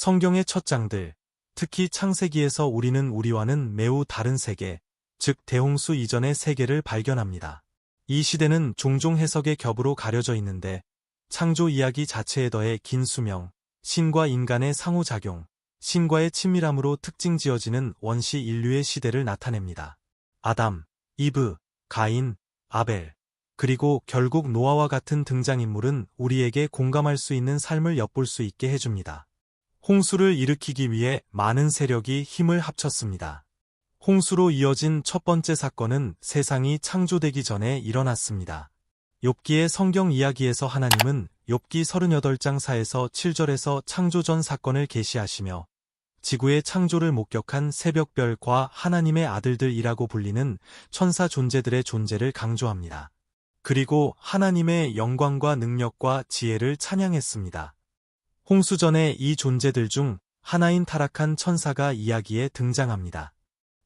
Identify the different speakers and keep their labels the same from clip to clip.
Speaker 1: 성경의 첫 장들, 특히 창세기에서 우리는 우리와는 매우 다른 세계, 즉 대홍수 이전의 세계를 발견합니다. 이 시대는 종종 해석의 겹으로 가려져 있는데 창조 이야기 자체에 더해 긴 수명, 신과 인간의 상호작용, 신과의 친밀함으로 특징 지어지는 원시 인류의 시대를 나타냅니다. 아담, 이브, 가인, 아벨, 그리고 결국 노아와 같은 등장인물은 우리에게 공감할 수 있는 삶을 엿볼 수 있게 해줍니다. 홍수를 일으키기 위해 많은 세력이 힘을 합쳤습니다. 홍수로 이어진 첫 번째 사건은 세상이 창조되기 전에 일어났습니다. 욥기의 성경 이야기에서 하나님은 욥기 38장 4에서 7절에서 창조 전 사건을 계시하시며 지구의 창조를 목격한 새벽별과 하나님의 아들들이라고 불리는 천사 존재들의 존재를 강조합니다. 그리고 하나님의 영광과 능력과 지혜를 찬양했습니다. 홍수 전에 이 존재들 중 하나인 타락한 천사가 이야기에 등장합니다.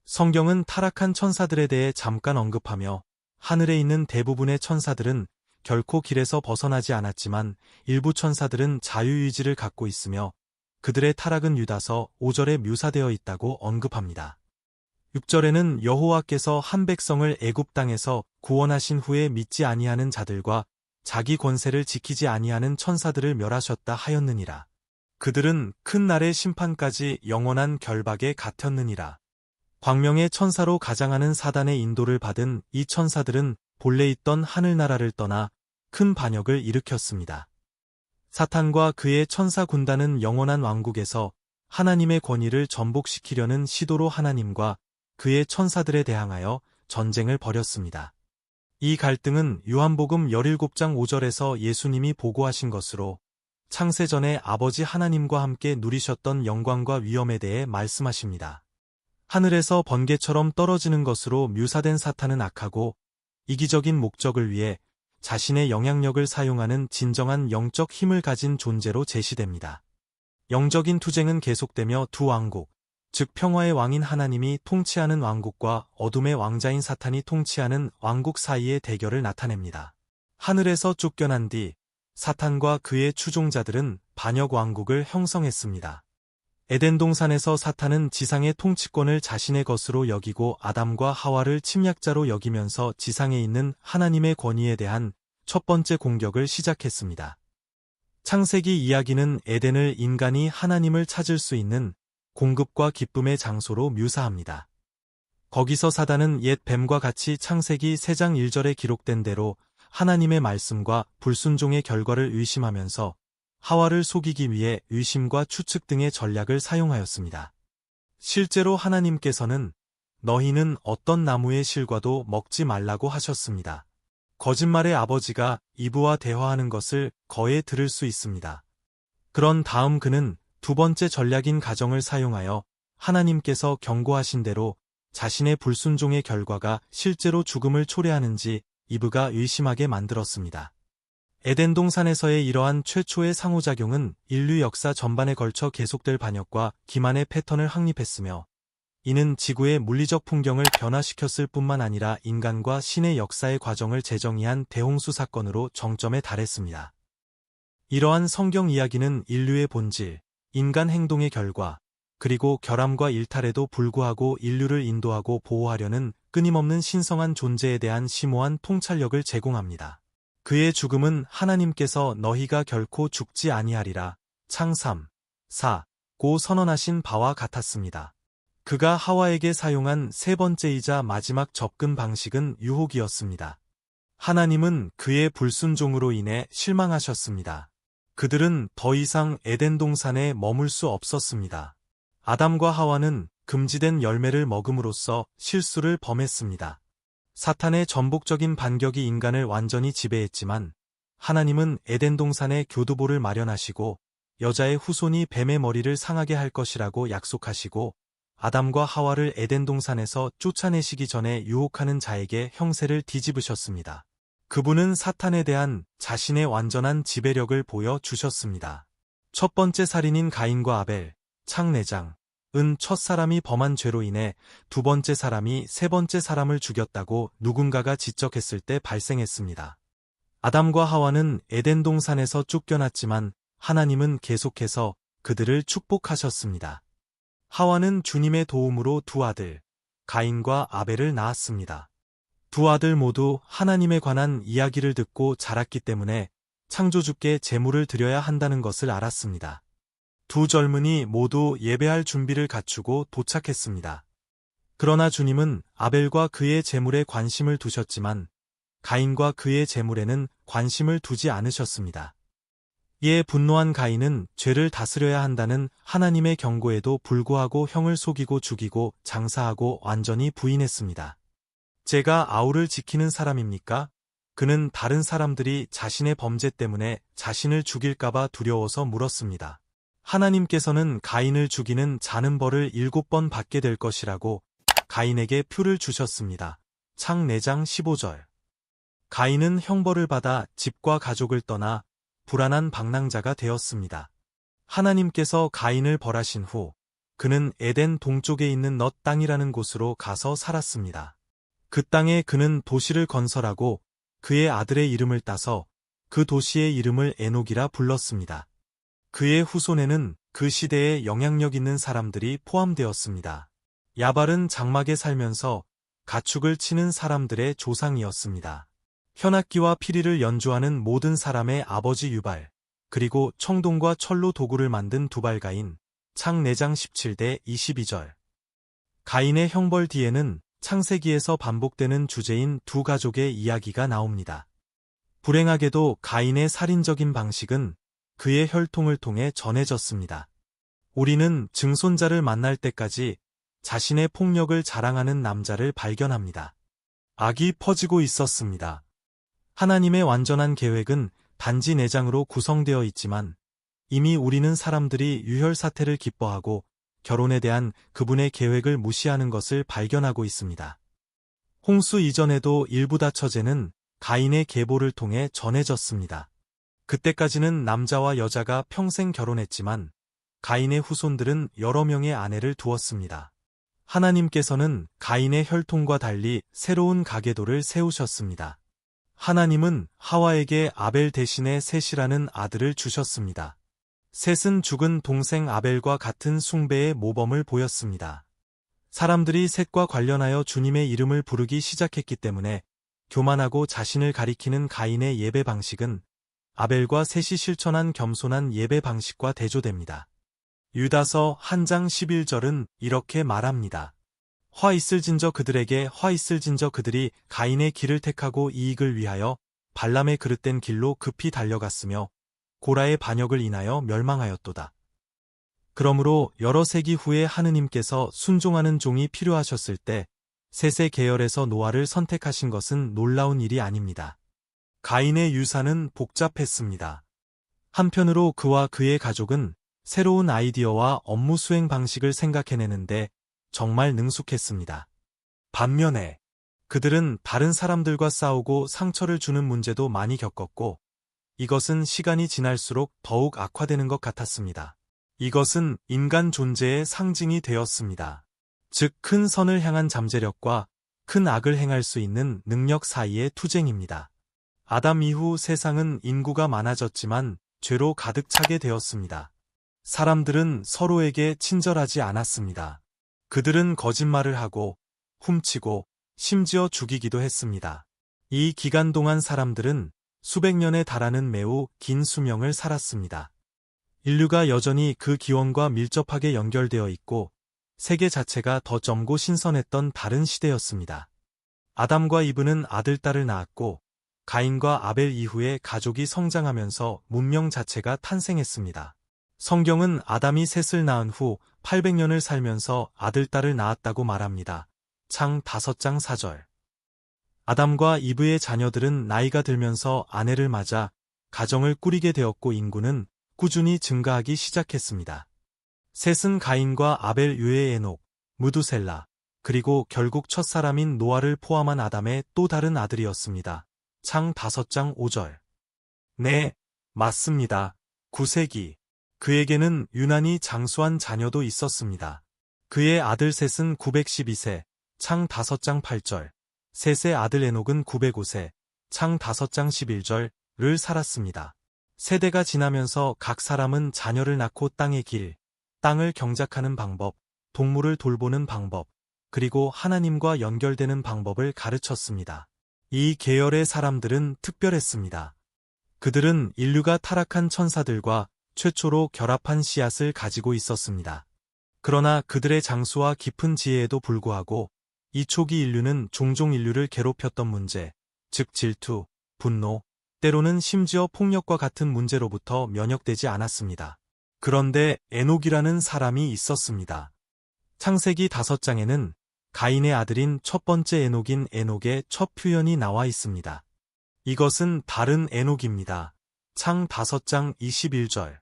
Speaker 1: 성경은 타락한 천사들에 대해 잠깐 언급하며 하늘에 있는 대부분의 천사들은 결코 길에서 벗어나지 않았지만 일부 천사들은 자유의지를 갖고 있으며 그들의 타락은 유다서 5절에 묘사되어 있다고 언급합니다. 6절에는 여호와께서 한 백성을 애굽 땅에서 구원하신 후에 믿지 아니하는 자들과 자기 권세를 지키지 아니하는 천사들을 멸하셨다 하였느니라. 그들은 큰 날의 심판까지 영원한 결박에 갇혔느니라. 광명의 천사로 가장하는 사단의 인도를 받은 이 천사들은 본래 있던 하늘나라를 떠나 큰 반역을 일으켰습니다. 사탄과 그의 천사 군단은 영원한 왕국에서 하나님의 권위를 전복시키려는 시도로 하나님과 그의 천사들에 대항하여 전쟁을 벌였습니다. 이 갈등은 요한복음 17장 5절에서 예수님이 보고하신 것으로 창세 전에 아버지 하나님과 함께 누리셨던 영광과 위엄에 대해 말씀하십니다. 하늘에서 번개처럼 떨어지는 것으로 묘사된 사탄은 악하고 이기적인 목적을 위해 자신의 영향력을 사용하는 진정한 영적 힘을 가진 존재로 제시됩니다. 영적인 투쟁은 계속되며 두 왕국, 즉 평화의 왕인 하나님이 통치하는 왕국과 어둠의 왕자인 사탄이 통치하는 왕국 사이의 대결을 나타냅니다. 하늘에서 쫓겨난 뒤 사탄과 그의 추종자들은 반역 왕국을 형성했습니다. 에덴 동산에서 사탄은 지상의 통치권을 자신의 것으로 여기고 아담과 하와를 침략자로 여기면서 지상에 있는 하나님의 권위에 대한 첫 번째 공격을 시작했습니다. 창세기 이야기는 에덴을 인간이 하나님을 찾을 수 있는 공급과 기쁨의 장소로 묘사합니다. 거기서 사단은 옛 뱀과 같이 창세기 3장 1절에 기록된 대로 하나님의 말씀과 불순종의 결과를 의심하면서 하와를 속이기 위해 의심과 추측 등의 전략을 사용하였습니다. 실제로 하나님께서는 너희는 어떤 나무의 실과도 먹지 말라고 하셨습니다. 거짓말의 아버지가 이브와 대화하는 것을 거에 들을 수 있습니다. 그런 다음 그는 두 번째 전략인 가정을 사용하여 하나님께서 경고하신 대로 자신의 불순종의 결과가 실제로 죽음을 초래하는지 이브가 의심하게 만들었습니다. 에덴 동산에서의 이러한 최초의 상호작용은 인류 역사 전반에 걸쳐 계속될 반역과 기만의 패턴을 확립했으며 이는 지구의 물리적 풍경을 변화시켰을 뿐만 아니라 인간과 신의 역사의 과정을 재정의한 대홍수 사건으로 정점에 달했습니다. 이러한 성경 이야기는 인류의 본질, 인간 행동의 결과, 그리고 결함과 일탈에도 불구하고 인류를 인도하고 보호하려는 끊임없는 신성한 존재에 대한 심오한 통찰력을 제공합니다. 그의 죽음은 하나님께서 너희가 결코 죽지 아니하리라 창 3, 4고 선언하신 바와 같았습니다. 그가 하와에게 사용한 세 번째이자 마지막 접근 방식은 유혹이었습니다. 하나님은 그의 불순종으로 인해 실망하셨습니다. 그들은 더 이상 에덴 동산에 머물 수 없었습니다. 아담과 하와는 금지된 열매를 먹음으로써 실수를 범했습니다. 사탄의 전복적인 반격이 인간을 완전히 지배했지만 하나님은 에덴 동산에 교두보를 마련하시고 여자의 후손이 뱀의 머리를 상하게 할 것이라고 약속하시고 아담과 하와를 에덴 동산에서 쫓아내시기 전에 유혹하는 자에게 형세를 뒤집으셨습니다. 그분은 사탄에 대한 자신의 완전한 지배력을 보여주셨습니다. 첫 번째 살인인 가인과 아벨, 창 4장, 은 첫 사람이 범한 죄로 인해 두 번째 사람이 세 번째 사람을 죽였다고 누군가가 지적했을 때 발생했습니다. 아담과 하와는 에덴 동산에서 쫓겨났지만 하나님은 계속해서 그들을 축복하셨습니다. 하와는 주님의 도움으로 두 아들, 가인과 아벨을 낳았습니다. 두 아들 모두 하나님에 관한 이야기를 듣고 자랐기 때문에 창조주께 제물을 드려야 한다는 것을 알았습니다. 두 젊은이 모두 예배할 준비를 갖추고 도착했습니다. 그러나 주님은 아벨과 그의 제물에 관심을 두셨지만 가인과 그의 제물에는 관심을 두지 않으셨습니다. 이에 분노한 가인은 죄를 다스려야 한다는 하나님의 경고에도 불구하고 형을 속이고 죽이고 장사하고 완전히 부인했습니다. 제가 아우를 지키는 사람입니까? 그는 다른 사람들이 자신의 범죄 때문에 자신을 죽일까봐 두려워서 물었습니다. 하나님께서는 가인을 죽이는 자는 벌을 7번 받게 될 것이라고 가인에게 표를 주셨습니다. 창 4장 15절. 가인은 형벌을 받아 집과 가족을 떠나 불안한 방랑자가 되었습니다. 하나님께서 가인을 벌하신 후 그는 에덴 동쪽에 있는 넛 땅이라는 곳으로 가서 살았습니다. 그 땅에 그는 도시를 건설하고 그의 아들의 이름을 따서 그 도시의 이름을 에녹이라 불렀습니다. 그의 후손에는 그 시대에 영향력 있는 사람들이 포함되었습니다. 야발은 장막에 살면서 가축을 치는 사람들의 조상이었습니다. 현악기와 피리를 연주하는 모든 사람의 아버지 유발, 그리고 청동과 철로 도구를 만든 두발가인, 창 4장 17대 22절. 가인의 형벌 뒤에는 창세기에서 반복되는 주제인 두 가족의 이야기가 나옵니다. 불행하게도 가인의 살인적인 방식은 그의 혈통을 통해 전해졌습니다. 우리는 증손자를 만날 때까지 자신의 폭력을 자랑하는 남자를 발견합니다. 악이 퍼지고 있었습니다. 하나님의 완전한 계획은 단지 4장으로 구성되어 있지만 이미 우리는 사람들이 유혈 사태를 기뻐하고 결혼에 대한 그분의 계획을 무시하는 것을 발견하고 있습니다. 홍수 이전에도 일부 다처제는 가인의 계보를 통해 전해졌습니다. 그때까지는 남자와 여자가 평생 결혼했지만 가인의 후손들은 여러 명의 아내를 두었습니다. 하나님께서는 가인의 혈통과 달리 새로운 가계도를 세우셨습니다. 하나님은 하와에게 아벨 대신에 셋이라는 아들을 주셨습니다. 셋은 죽은 동생 아벨과 같은 숭배의 모범을 보였습니다. 사람들이 셋과 관련하여 주님의 이름을 부르기 시작했기 때문에 교만하고 자신을 가리키는 가인의 예배 방식은 아벨과 셋이 실천한 겸손한 예배 방식과 대조됩니다. 유다서 1장 11절은 이렇게 말합니다. 화 있을진저 그들에게 화 있을진저 그들이 가인의 길을 택하고 이익을 위하여 발람의 그릇된 길로 급히 달려갔으며 고라의 반역을 인하여 멸망하였도다. 그러므로 여러 세기 후에 하느님께서 순종하는 종이 필요하셨을 때 셋의 계열에서 노아를 선택하신 것은 놀라운 일이 아닙니다. 가인의 유산은 복잡했습니다. 한편으로 그와 그의 가족은 새로운 아이디어와 업무 수행 방식을 생각해내는데 정말 능숙했습니다. 반면에 그들은 다른 사람들과 싸우고 상처를 주는 문제도 많이 겪었고 이것은 시간이 지날수록 더욱 악화되는 것 같았습니다. 이것은 인간 존재의 상징이 되었습니다. 즉, 큰 선을 향한 잠재력과 큰 악을 행할 수 있는 능력 사이의 투쟁입니다. 아담 이후 세상은 인구가 많아졌지만 죄로 가득 차게 되었습니다. 사람들은 서로에게 친절하지 않았습니다. 그들은 거짓말을 하고 훔치고 심지어 죽이기도 했습니다. 이 기간 동안 사람들은 수백 년에 달하는 매우 긴 수명을 살았습니다. 인류가 여전히 그 기원과 밀접하게 연결되어 있고 세계 자체가 더 젊고 신선했던 다른 시대였습니다. 아담과 이브는 아들, 딸을 낳았고 가인과 아벨 이후에 가족이 성장하면서 문명 자체가 탄생했습니다. 성경은 아담이 셋을 낳은 후 800년을 살면서 아들, 딸을 낳았다고 말합니다. 창 5장 4절. 아담과 이브의 자녀들은 나이가 들면서 아내를 맞아 가정을 꾸리게 되었고 인구는 꾸준히 증가하기 시작했습니다. 셋은 가인과 아벨 유의 에녹, 무두셀라, 그리고 결국 첫사람인 노아를 포함한 아담의 또 다른 아들이었습니다. 창 5장 5절. 네, 맞습니다. 9세기. 그에게는 유난히 장수한 자녀도 있었습니다. 그의 아들 셋은 912세, 창 5장 8절, 셋의 아들 에녹은 905세, 창 5장 11절을 살았습니다. 세대가 지나면서 각 사람은 자녀를 낳고 땅의 길, 땅을 경작하는 방법, 동물을 돌보는 방법, 그리고 하나님과 연결되는 방법을 가르쳤습니다. 이 계열의 사람들은 특별했습니다. 그들은 인류가 타락한 천사들과 최초로 결합한 씨앗을 가지고 있었습니다. 그러나 그들의 장수와 깊은 지혜에도 불구하고 이 초기 인류는 종종 인류를 괴롭혔던 문제, 즉 질투, 분노, 때로는 심지어 폭력과 같은 문제로부터 면역되지 않았습니다. 그런데 에녹이라는 사람이 있었습니다. 창세기 5장에는 가인의 아들인 첫 번째 에녹인 에녹의 첫 표현이 나와 있습니다. 이것은 다른 에녹입니다. 창 5장 21절.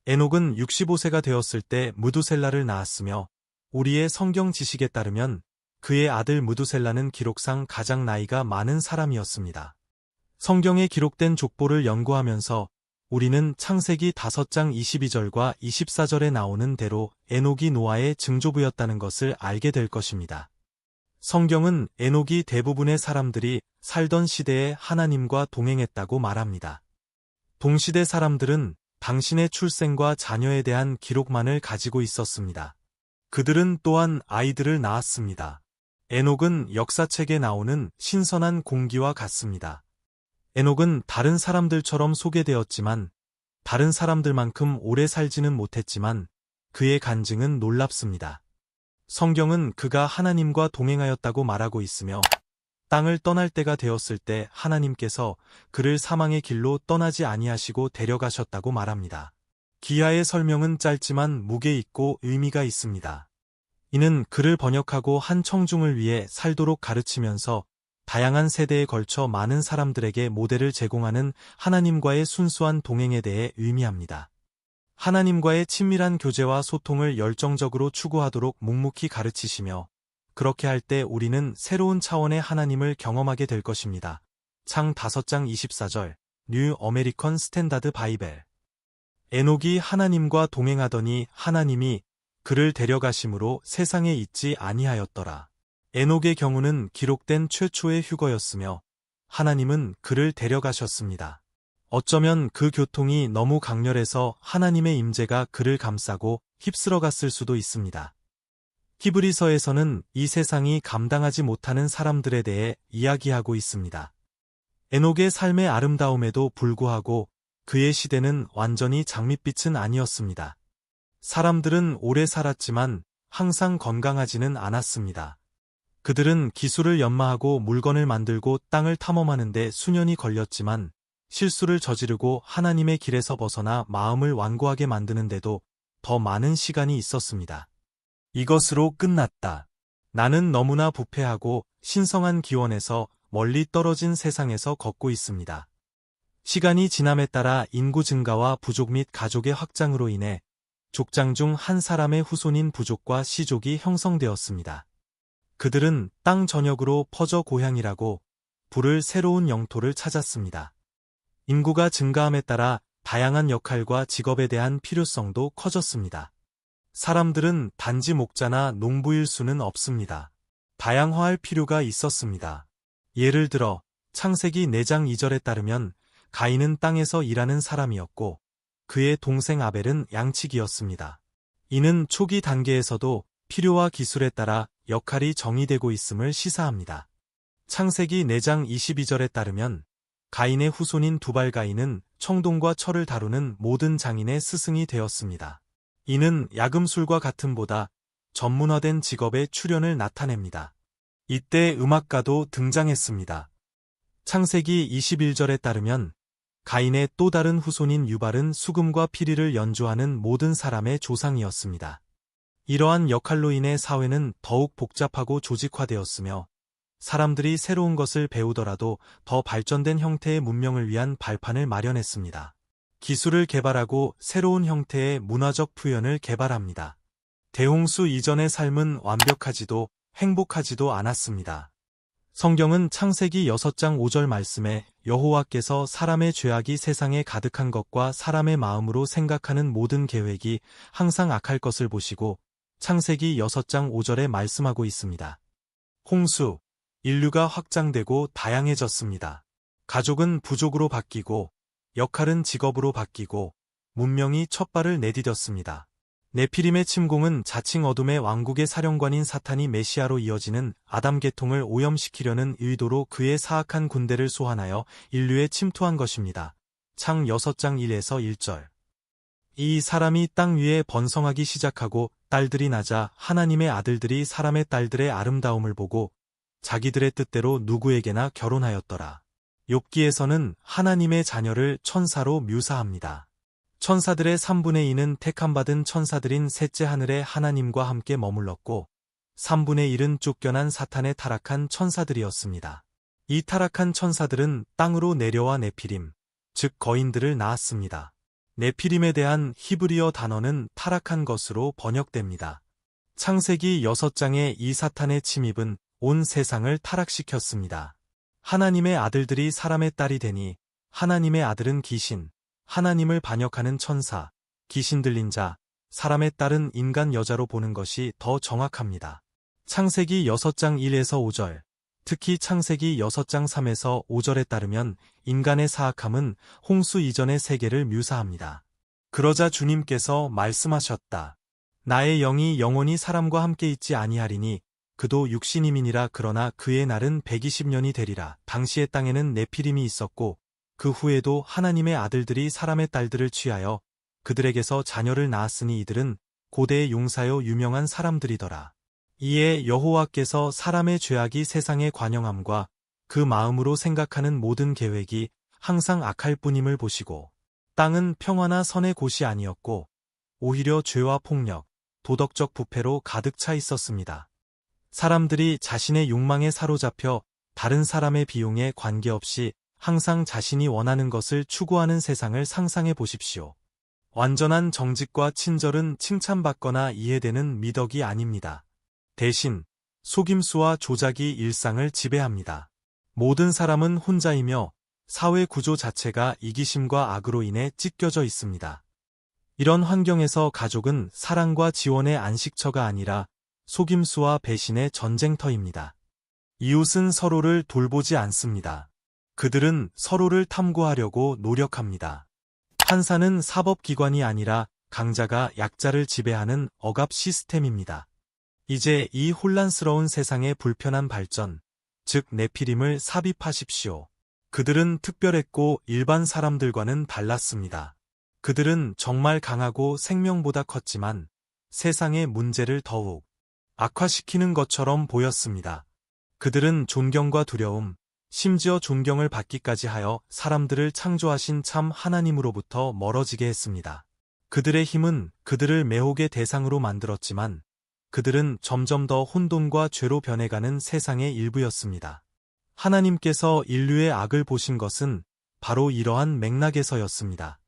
Speaker 1: 에녹은 65세가 되었을 때 무두셀라를 낳았으며 우리의 성경 지식에 따르면 그의 아들 무두셀라는 기록상 가장 나이가 많은 사람이었습니다. 성경에 기록된 족보를 연구하면서 우리는 창세기 5장 22절과 24절에 나오는 대로 에녹이 노아의 증조부였다는 것을 알게 될 것입니다. 성경은 에녹이 대부분의 사람들이 살던 시대에 하나님과 동행했다고 말합니다. 동시대 사람들은 당신의 출생과 자녀에 대한 기록만을 가지고 있었습니다. 그들은 또한 아이들을 낳았습니다. 에녹은 역사책에 나오는 신선한 공기와 같습니다. 에녹은 다른 사람들처럼 소개되었지만 다른 사람들만큼 오래 살지는 못했지만 그의 간증은 놀랍습니다. 성경은 그가 하나님과 동행하였다고 말하고 있으며 땅을 떠날 때가 되었을 때 하나님께서 그를 사망의 길로 떠나지 아니하시고 데려가셨다고 말합니다. 기하의 설명은 짧지만 무게 있고 의미가 있습니다. 이는 그를 번역하고 한 청중을 위해 살도록 가르치면서 다양한 세대에 걸쳐 많은 사람들에게 모델을 제공하는 하나님과의 순수한 동행에 대해 의미합니다. 하나님과의 친밀한 교제와 소통을 열정적으로 추구하도록 묵묵히 가르치시며 그렇게 할 때 우리는 새로운 차원의 하나님을 경험하게 될 것입니다. 창 5장 24절, 뉴 어메리컨 스탠다드 바이벨. 에녹이 하나님과 동행하더니 하나님이 그를 데려가심으로 세상에 있지 아니하였더라. 에녹의 경우는 기록된 최초의 휴거였으며 하나님은 그를 데려가셨습니다. 어쩌면 그 교통이 너무 강렬해서 하나님의 임재가 그를 감싸고 휩쓸어갔을 수도 있습니다. 히브리서에서는 이 세상이 감당하지 못하는 사람들에 대해 이야기하고 있습니다. 에녹의 삶의 아름다움에도 불구하고 그의 시대는 완전히 장밋빛은 아니었습니다. 사람들은 오래 살았지만 항상 건강하지는 않았습니다. 그들은 기술을 연마하고 물건을 만들고 땅을 탐험하는데 수년이 걸렸지만 실수를 저지르고 하나님의 길에서 벗어나 마음을 완고하게 만드는데도 더 많은 시간이 있었습니다. 이것으로 끝났다. 나는 너무나 부패하고 신성한 기원에서 멀리 떨어진 세상에서 걷고 있습니다. 시간이 지남에 따라 인구 증가와 부족 및 가족의 확장으로 인해 족장 중 한 사람의 후손인 부족과 시족이 형성되었습니다. 그들은 땅 전역으로 퍼져 고향이라고 부를 새로운 영토를 찾았습니다. 인구가 증가함에 따라 다양한 역할과 직업에 대한 필요성도 커졌습니다. 사람들은 단지 목자나 농부일 수는 없습니다. 다양화할 필요가 있었습니다. 예를 들어 창세기 4장 2절에 따르면 가인은 땅에서 일하는 사람이었고 그의 동생 아벨은 양치기였습니다. 이는 초기 단계에서도 필요와 기술에 따라 역할이 정의되고 있음을 시사합니다. 창세기 4장 22절에 따르면 가인의 후손인 두발 가인은 청동과 철을 다루는 모든 장인의 스승이 되었습니다. 이는 야금술과 같음보다 전문화된 직업의 출현을 나타냅니다. 이때 음악가도 등장했습니다. 창세기 21절에 따르면 가인의 또 다른 후손인 유발은 수금과 피리를 연주하는 모든 사람의 조상이었습니다. 이러한 역할로 인해 사회는 더욱 복잡하고 조직화되었으며 사람들이 새로운 것을 배우더라도 더 발전된 형태의 문명을 위한 발판을 마련했습니다. 기술을 개발하고 새로운 형태의 문화적 표현을 개발합니다. 대홍수 이전의 삶은 완벽하지도 행복하지도 않았습니다. 성경은 창세기 6장 5절 말씀에 여호와께서 사람의 죄악이 세상에 가득한 것과 사람의 마음으로 생각하는 모든 계획이 항상 악할 것을 보시고 창세기 6장 5절에 말씀하고 있습니다. 홍수, 인류가 확장되고 다양해졌습니다. 가족은 부족으로 바뀌고 역할은 직업으로 바뀌고 문명이 첫발을 내디뎠습니다. 네피림의 침공은 자칭 어둠의 왕국의 사령관인 사탄이 메시아로 이어지는 아담 계통을 오염시키려는 의도로 그의 사악한 군대를 소환하여 인류에 침투한 것입니다. 창 6장 1에서 1절. 이 사람이 땅 위에 번성하기 시작하고 딸들이 낳자 하나님의 아들들이 사람의 딸들의 아름다움을 보고 자기들의 뜻대로 누구에게나 결혼하였더라. 욥기에서는 하나님의 자녀를 천사로 묘사합니다. 천사들의 3분의 2는 택함받은 천사들인 셋째 하늘에 하나님과 함께 머물렀고 3분의 1은 쫓겨난 사탄의 타락한 천사들이었습니다. 이 타락한 천사들은 땅으로 내려와 네피림, 즉 거인들을 낳았습니다. 네피림에 대한 히브리어 단어는 타락한 것으로 번역됩니다. 창세기 6장의 이 사탄의 침입은 온 세상을 타락시켰습니다. 하나님의 아들들이 사람의 딸이 되니 하나님의 아들은 귀신, 하나님을 반역하는 천사, 귀신 들린 자, 사람의 딸은 인간 여자로 보는 것이 더 정확합니다. 창세기 6장 1에서 5절, 특히 창세기 6장 3에서 5절에 따르면 인간의 사악함은 홍수 이전의 세계를 묘사합니다. 그러자 주님께서 말씀하셨다. 나의 영이 영원히 사람과 함께 있지 아니하리니 그도 육신임이니라. 그러나 그의 날은 120년이 되리라. 당시의 땅에는 네피림이 있었고 그 후에도 하나님의 아들들이 사람의 딸들을 취하여 그들에게서 자녀를 낳았으니 이들은 고대의 용사요 유명한 사람들이더라. 이에 여호와께서 사람의 죄악이 세상에 관영함과 그 마음으로 생각하는 모든 계획이 항상 악할 뿐임을 보시고 땅은 평화나 선의 곳이 아니었고 오히려 죄와 폭력, 도덕적 부패로 가득 차 있었습니다. 사람들이 자신의 욕망에 사로잡혀 다른 사람의 비용에 관계없이 항상 자신이 원하는 것을 추구하는 세상을 상상해 보십시오. 완전한 정직과 친절은 칭찬받거나 이해되는 미덕이 아닙니다. 대신 속임수와 조작이 일상을 지배합니다. 모든 사람은 혼자이며 사회 구조 자체가 이기심과 악으로 인해 찢겨져 있습니다. 이런 환경에서 가족은 사랑과 지원의 안식처가 아니라 속임수와 배신의 전쟁터입니다. 이웃은 서로를 돌보지 않습니다. 그들은 서로를 탐구하려고 노력합니다. 판사는 사법기관이 아니라 강자가 약자를 지배하는 억압 시스템입니다. 이제 이 혼란스러운 세상의 불편한 발전, 즉 네피림을 삽입하십시오. 그들은 특별했고 일반 사람들과는 달랐습니다. 그들은 정말 강하고 생명보다 컸지만 세상의 문제를 더욱 악화시키는 것처럼 보였습니다. 그들은 존경과 두려움, 심지어 존경을 받기까지 하여 사람들을 창조하신 참 하나님으로부터 멀어지게 했습니다. 그들의 힘은 그들을 매혹의 대상으로 만들었지만 그들은 점점 더 혼돈과 죄로 변해가는 세상의 일부였습니다. 하나님께서 인류의 악을 보신 것은 바로 이러한 맥락에서였습니다.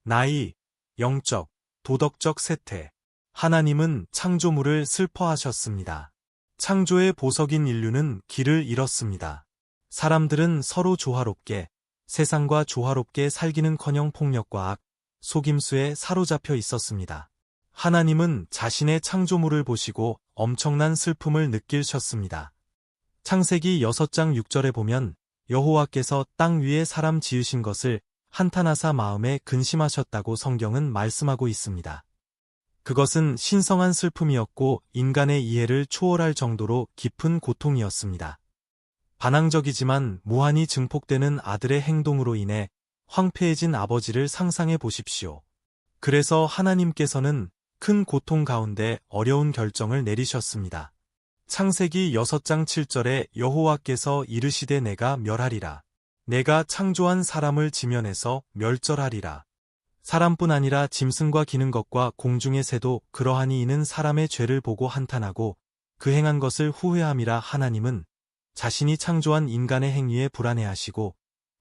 Speaker 1: 나이, 영적, 도덕적 쇠퇴. 하나님은 창조물을 슬퍼하셨습니다. 창조의 보석인 인류는 길을 잃었습니다. 사람들은 서로 조화롭게, 세상과 조화롭게 살기는커녕 폭력과 악, 속임수에 사로잡혀 있었습니다. 하나님은 자신의 창조물을 보시고 엄청난 슬픔을 느끼셨습니다. 창세기 6장 6절에 보면 여호와께서 땅 위에 사람 지으신 것을 한탄하사 마음에 근심하셨다고 성경은 말씀하고 있습니다. 그것은 신성한 슬픔이었고 인간의 이해를 초월할 정도로 깊은 고통이었습니다. 반항적이지만 무한히 증폭되는 아들의 행동으로 인해 황폐해진 아버지를 상상해 보십시오. 그래서 하나님께서는 큰 고통 가운데 어려운 결정을 내리셨습니다. 창세기 6장 7절에 여호와께서 이르시되 내가 멸하리라. 내가 창조한 사람을 지면에서 멸절하리라. 사람뿐 아니라 짐승과 기는 것과 공중의 새도 그러하니 이는 사람의 죄를 보고 한탄하고 그 행한 것을 후회함이라. 하나님은 자신이 창조한 인간의 행위에 불안해하시고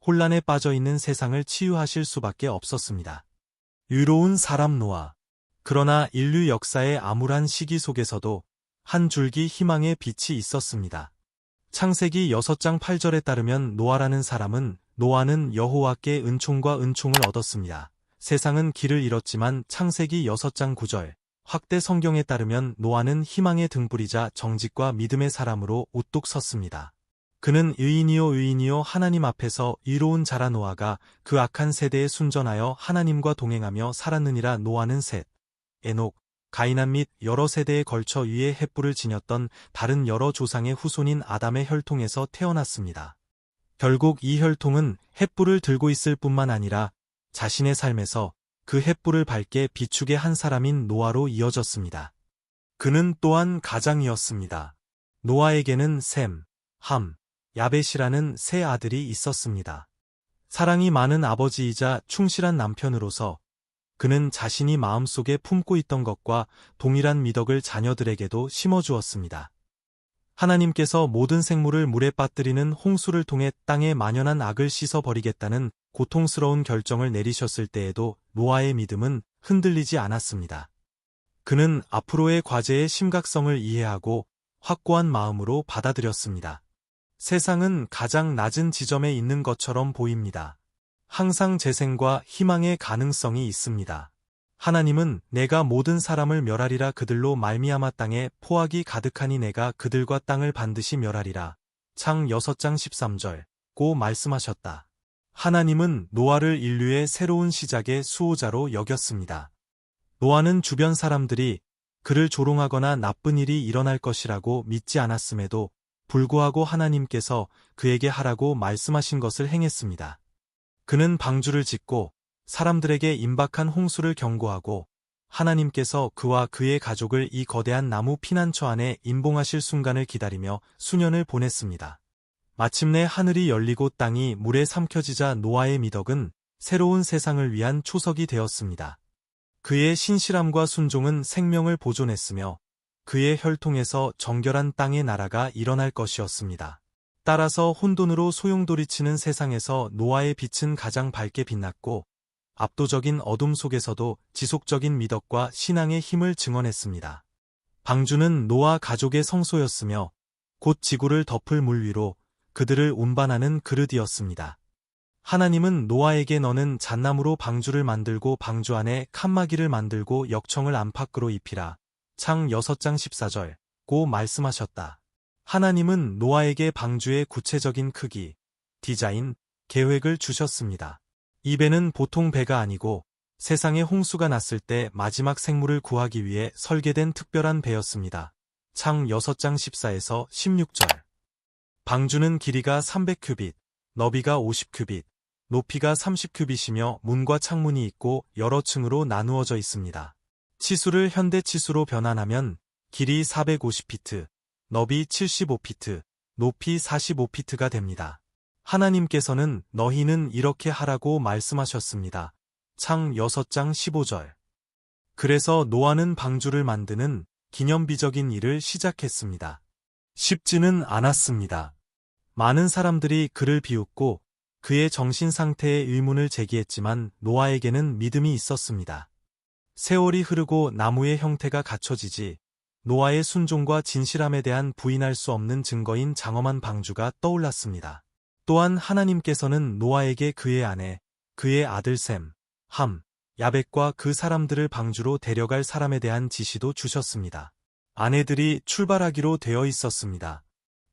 Speaker 1: 혼란에 빠져있는 세상을 치유하실 수밖에 없었습니다. 유로운 사람 노아. 그러나 인류 역사의 암울한 시기 속에서도 한 줄기 희망의 빛이 있었습니다. 창세기 6장 8절에 따르면 노아는 여호와께 은총과 은총을 얻었습니다. 세상은 길을 잃었지만 창세기 6장 9절 확대 성경에 따르면 노아는 희망의 등불이자 정직과 믿음의 사람으로 우뚝 섰습니다. 그는 의인이요 하나님 앞에서 의로운 자라 노아가 그 악한 세대에 순전하여 하나님과 동행하며 살았느니라. 노아는 셋, 에녹, 가이난 및 여러 세대에 걸쳐 위에 횃불을 지녔던 다른 여러 조상의 후손인 아담의 혈통에서 태어났습니다. 결국 이 혈통은 횃불을 들고 있을 뿐만 아니라 자신의 삶에서 그 횃불을 밝게 비추게 한 사람인 노아로 이어졌습니다. 그는 또한 가장이었습니다. 노아에게는 셈, 함, 야벳이라는 세 아들이 있었습니다. 사랑이 많은 아버지이자 충실한 남편으로서 그는 자신이 마음속에 품고 있던 것과 동일한 미덕을 자녀들에게도 심어주었습니다. 하나님께서 모든 생물을 물에 빠뜨리는 홍수를 통해 땅에 만연한 악을 씻어버리겠다는 고통스러운 결정을 내리셨을 때에도 노아의 믿음은 흔들리지 않았습니다. 그는 앞으로의 과제의 심각성을 이해하고 확고한 마음으로 받아들였습니다. 세상은 가장 낮은 지점에 있는 것처럼 보입니다. 항상 재생과 희망의 가능성이 있습니다. 하나님은 내가 모든 사람을 멸하리라 그들로 말미암아 땅에 포악이 가득하니 내가 그들과 땅을 반드시 멸하리라. 창 6장 13절 고 말씀하셨다. 하나님은 노아를 인류의 새로운 시작의 수호자로 여겼습니다. 노아는 주변 사람들이 그를 조롱하거나 나쁜 일이 일어날 것이라고 믿지 않았음에도 불구하고 하나님께서 그에게 하라고 말씀하신 것을 행했습니다. 그는 방주를 짓고 사람들에게 임박한 홍수를 경고하고 하나님께서 그와 그의 가족을 이 거대한 나무 피난처 안에 임봉하실 순간을 기다리며 수년을 보냈습니다. 마침내 하늘이 열리고 땅이 물에 삼켜지자 노아의 미덕은 새로운 세상을 위한 초석이 되었습니다. 그의 신실함과 순종은 생명을 보존했으며 그의 혈통에서 정결한 땅의 나라가 일어날 것이었습니다. 따라서 혼돈으로 소용돌이치는 세상에서 노아의 빛은 가장 밝게 빛났고 압도적인 어둠 속에서도 지속적인 미덕과 신앙의 힘을 증언했습니다. 방주는 노아 가족의 성소였으며 곧 지구를 덮을 물 위로 그들을 운반하는 그릇이었습니다. 하나님은 노아에게 너는 잣나무로 방주를 만들고 방주 안에 칸막이를 만들고 역청을 안팎으로 입히라. 창 6장 14절 고 말씀하셨다. 하나님은 노아에게 방주의 구체적인 크기, 디자인, 계획을 주셨습니다. 이 배는 보통 배가 아니고 세상에 홍수가 났을 때 마지막 생물을 구하기 위해 설계된 특별한 배였습니다. 창 6장 14에서 16절. 방주는 길이가 300큐빗, 너비가 50큐빗, 높이가 30큐빗이며 문과 창문이 있고 여러 층으로 나누어져 있습니다. 치수를 현대 치수로 변환하면 길이 450피트, 너비 75피트, 높이 45피트가 됩니다. 하나님께서는 너희는 이렇게 하라고 말씀하셨습니다. 창 6장 15절. 그래서 노아는 방주를 만드는 기념비적인 일을 시작했습니다. 쉽지는 않았습니다. 많은 사람들이 그를 비웃고 그의 정신 상태에 의문을 제기했지만 노아에게는 믿음이 있었습니다. 세월이 흐르고 나무의 형태가 갖춰지지 노아의 순종과 진실함에 대한 부인할 수 없는 증거인 장엄한 방주가 떠올랐습니다. 또한 하나님께서는 노아에게 그의 아내, 그의 아들 셈, 함, 야벳과 그 사람들을 방주로 데려갈 사람에 대한 지시도 주셨습니다. 아내들이 출발하기로 되어 있었습니다.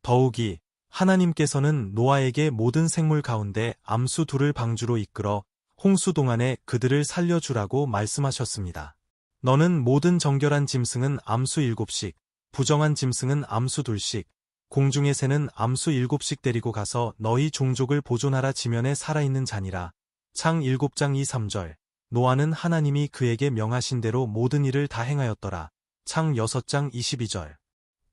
Speaker 1: 더욱이 하나님께서는 노아에게 모든 생물 가운데 암수 둘을 방주로 이끌어 홍수 동안에 그들을 살려주라고 말씀하셨습니다. 너는 모든 정결한 짐승은 암수 7씩, 부정한 짐승은 암수 2씩, 공중의 새는 암수 7씩 데리고 가서 너희 종족을 보존하라. 지면에 살아있는 자니라. 창 7장 2, 3절. 노아는 하나님이 그에게 명하신 대로 모든 일을 다 행하였더라. 창 6장 22절.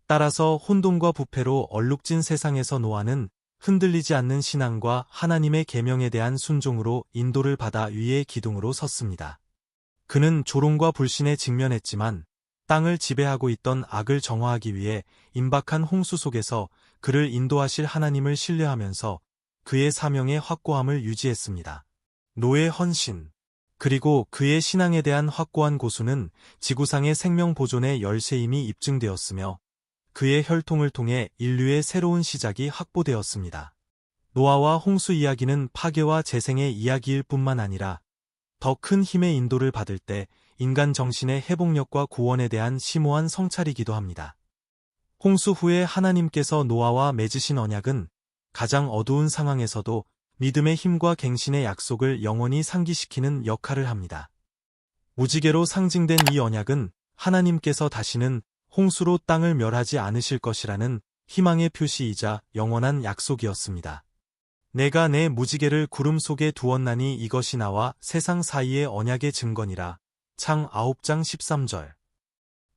Speaker 1: 따라서 혼돈과 부패로 얼룩진 세상에서 노아는 흔들리지 않는 신앙과 하나님의 계명에 대한 순종으로 인도를 받아 위의 기둥으로 섰습니다. 그는 조롱과 불신에 직면했지만 땅을 지배하고 있던 악을 정화하기 위해 임박한 홍수 속에서 그를 인도하실 하나님을 신뢰하면서 그의 사명의 확고함을 유지했습니다. 노의 헌신, 그리고 그의 신앙에 대한 확고한 고수는 지구상의 생명 보존의 열쇠임이 입증되었으며 그의 혈통을 통해 인류의 새로운 시작이 확보되었습니다. 노아와 홍수 이야기는 파괴와 재생의 이야기일 뿐만 아니라 더 큰 힘의 인도를 받을 때 인간 정신의 회복력과 구원에 대한 심오한 성찰이기도 합니다. 홍수 후에 하나님께서 노아와 맺으신 언약은 가장 어두운 상황에서도 믿음의 힘과 갱신의 약속을 영원히 상기시키는 역할을 합니다. 무지개로 상징된 이 언약은 하나님께서 다시는 홍수로 땅을 멸하지 않으실 것이라는 희망의 표시이자 영원한 약속이었습니다. 내가 내 무지개를 구름 속에 두었나니 이것이 나와 세상 사이의 언약의 증거니라. 창 9장 13절.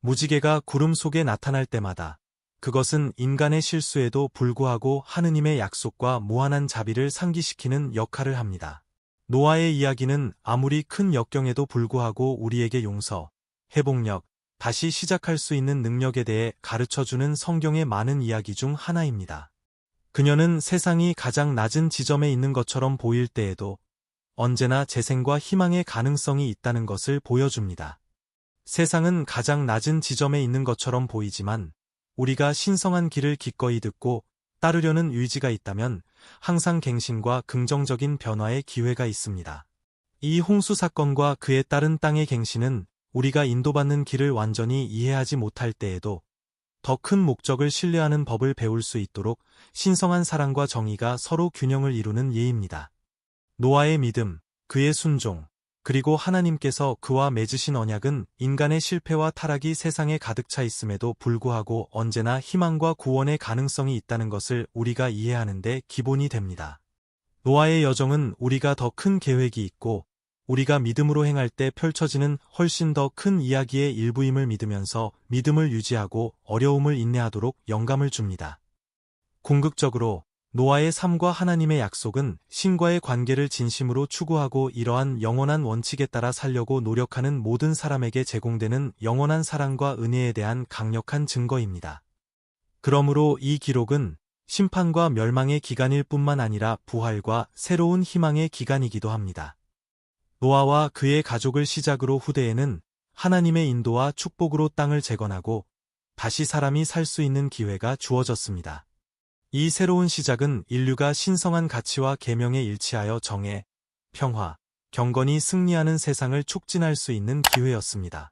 Speaker 1: 무지개가 구름 속에 나타날 때마다 그것은 인간의 실수에도 불구하고 하느님의 약속과 무한한 자비를 상기시키는 역할을 합니다. 노아의 이야기는 아무리 큰 역경에도 불구하고 우리에게 용서, 회복력, 다시 시작할 수 있는 능력에 대해 가르쳐주는 성경의 많은 이야기 중 하나입니다. 그녀는 세상이 가장 낮은 지점에 있는 것처럼 보일 때에도 언제나 재생과 희망의 가능성이 있다는 것을 보여줍니다. 세상은 가장 낮은 지점에 있는 것처럼 보이지만 우리가 신성한 길을 기꺼이 듣고 따르려는 의지가 있다면 항상 갱신과 긍정적인 변화의 기회가 있습니다. 이 홍수 사건과 그에 따른 땅의 갱신은 우리가 인도받는 길을 완전히 이해하지 못할 때에도 더 큰 목적을 신뢰하는 법을 배울 수 있도록 신성한 사랑과 정의가 서로 균형을 이루는 예입니다. 노아의 믿음, 그의 순종, 그리고 하나님께서 그와 맺으신 언약은 인간의 실패와 타락이 세상에 가득 차 있음에도 불구하고 언제나 희망과 구원의 가능성이 있다는 것을 우리가 이해하는 데 기본이 됩니다. 노아의 여정은 우리가 더 큰 계획이 있고 우리가 믿음으로 행할 때 펼쳐지는 훨씬 더 큰 이야기의 일부임을 믿으면서 믿음을 유지하고 어려움을 인내하도록 영감을 줍니다. 궁극적으로 노아의 삶과 하나님의 약속은 신과의 관계를 진심으로 추구하고 이러한 영원한 원칙에 따라 살려고 노력하는 모든 사람에게 제공되는 영원한 사랑과 은혜에 대한 강력한 증거입니다. 그러므로 이 기록은 심판과 멸망의 기간일 뿐만 아니라 부활과 새로운 희망의 기간이기도 합니다. 노아와 그의 가족을 시작으로 후대에는 하나님의 인도와 축복으로 땅을 재건하고 다시 사람이 살 수 있는 기회가 주어졌습니다. 이 새로운 시작은 인류가 신성한 가치와 계명에 일치하여 정의, 평화, 경건이 승리하는 세상을 촉진할 수 있는 기회였습니다.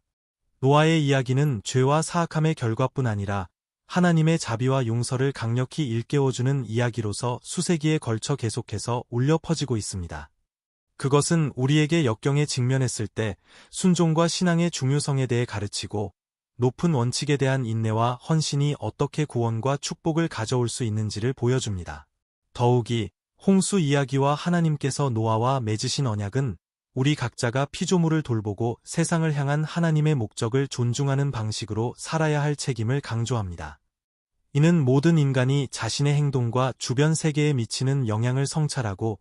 Speaker 1: 노아의 이야기는 죄와 사악함의 결과뿐 아니라 하나님의 자비와 용서를 강력히 일깨워주는 이야기로서 수세기에 걸쳐 계속해서 울려 퍼지고 있습니다. 그것은 우리에게 역경에 직면했을 때 순종과 신앙의 중요성에 대해 가르치고 높은 원칙에 대한 인내와 헌신이 어떻게 구원과 축복을 가져올 수 있는지를 보여줍니다. 더욱이 홍수 이야기와 하나님께서 노아와 맺으신 언약은 우리 각자가 피조물을 돌보고 세상을 향한 하나님의 목적을 존중하는 방식으로 살아야 할 책임을 강조합니다. 이는 모든 인간이 자신의 행동과 주변 세계에 미치는 영향을 성찰하고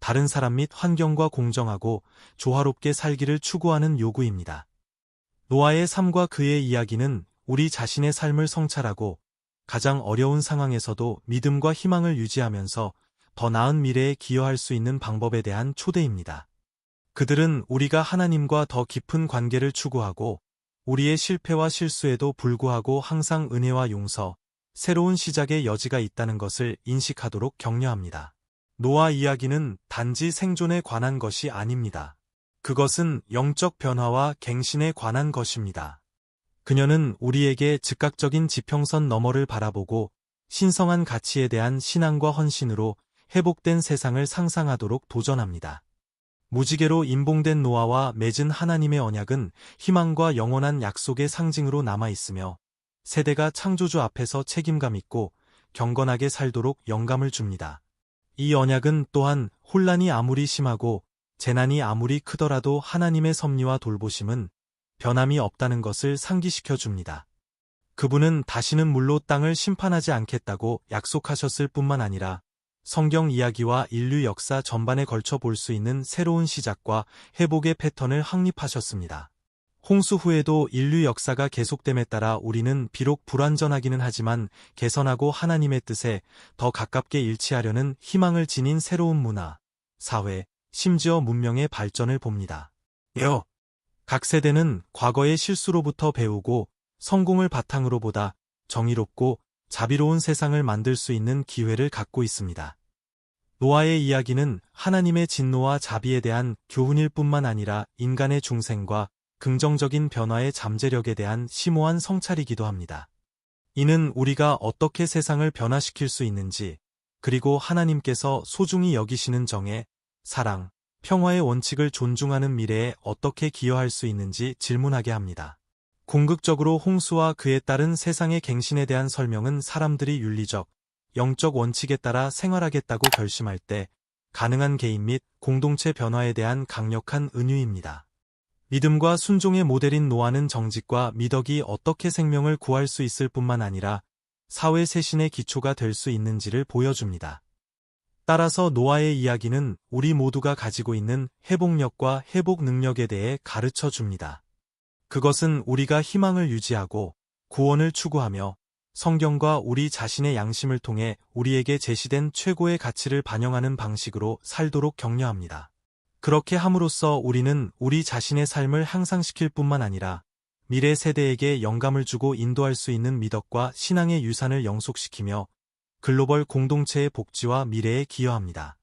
Speaker 1: 다른 사람 및 환경과 공정하고 조화롭게 살기를 추구하는 요구입니다. 노아의 삶과 그의 이야기는 우리 자신의 삶을 성찰하고 가장 어려운 상황에서도 믿음과 희망을 유지하면서 더 나은 미래에 기여할 수 있는 방법에 대한 초대입니다. 그들은 우리가 하나님과 더 깊은 관계를 추구하고 우리의 실패와 실수에도 불구하고 항상 은혜와 용서, 새로운 시작의 여지가 있다는 것을 인식하도록 격려합니다. 노아 이야기는 단지 생존에 관한 것이 아닙니다. 그것은 영적 변화와 갱신에 관한 것입니다. 그녀는 우리에게 즉각적인 지평선 너머를 바라보고 신성한 가치에 대한 신앙과 헌신으로 회복된 세상을 상상하도록 도전합니다. 무지개로 임봉된 노아와 맺은 하나님의 언약은 희망과 영원한 약속의 상징으로 남아있으며 세대가 창조주 앞에서 책임감 있고 경건하게 살도록 영감을 줍니다. 이 언약은 또한 혼란이 아무리 심하고 재난이 아무리 크더라도 하나님의 섭리와 돌보심은 변함이 없다는 것을 상기시켜 줍니다. 그분은 다시는 물로 땅을 심판하지 않겠다고 약속하셨을 뿐만 아니라 성경 이야기와 인류 역사 전반에 걸쳐 볼 수 있는 새로운 시작과 회복의 패턴을 확립하셨습니다. 홍수 후에도 인류 역사가 계속됨에 따라 우리는 비록 불완전하기는 하지만 개선하고 하나님의 뜻에 더 가깝게 일치하려는 희망을 지닌 새로운 문화, 사회, 심지어 문명의 발전을 봅니다. 각 세대는 과거의 실수로부터 배우고 성공을 바탕으로 보다 정의롭고 자비로운 세상을 만들 수 있는 기회를 갖고 있습니다. 노아의 이야기는 하나님의 진노와 자비에 대한 교훈일 뿐만 아니라 인간의 중생과 긍정적인 변화의 잠재력에 대한 심오한 성찰이기도 합니다. 이는 우리가 어떻게 세상을 변화시킬 수 있는지, 그리고 하나님께서 소중히 여기시는 정의, 사랑, 평화의 원칙을 존중하는 미래에 어떻게 기여할 수 있는지 질문하게 합니다. 궁극적으로 홍수와 그에 따른 세상의 갱신에 대한 설명은 사람들이 윤리적, 영적 원칙에 따라 생활하겠다고 결심할 때 가능한 개인 및 공동체 변화에 대한 강력한 은유입니다. 믿음과 순종의 모델인 노아는 정직과 미덕이 어떻게 생명을 구할 수 있을 뿐만 아니라 사회 쇄신의 기초가 될 수 있는지를 보여줍니다. 따라서 노아의 이야기는 우리 모두가 가지고 있는 회복력과 회복 능력에 대해 가르쳐 줍니다. 그것은 우리가 희망을 유지하고 구원을 추구하며 성경과 우리 자신의 양심을 통해 우리에게 제시된 최고의 가치를 반영하는 방식으로 살도록 격려합니다. 그렇게 함으로써 우리는 우리 자신의 삶을 향상시킬 뿐만 아니라 미래 세대에게 영감을 주고 인도할 수 있는 미덕과 신앙의 유산을 영속시키며 글로벌 공동체의 복지와 미래에 기여합니다.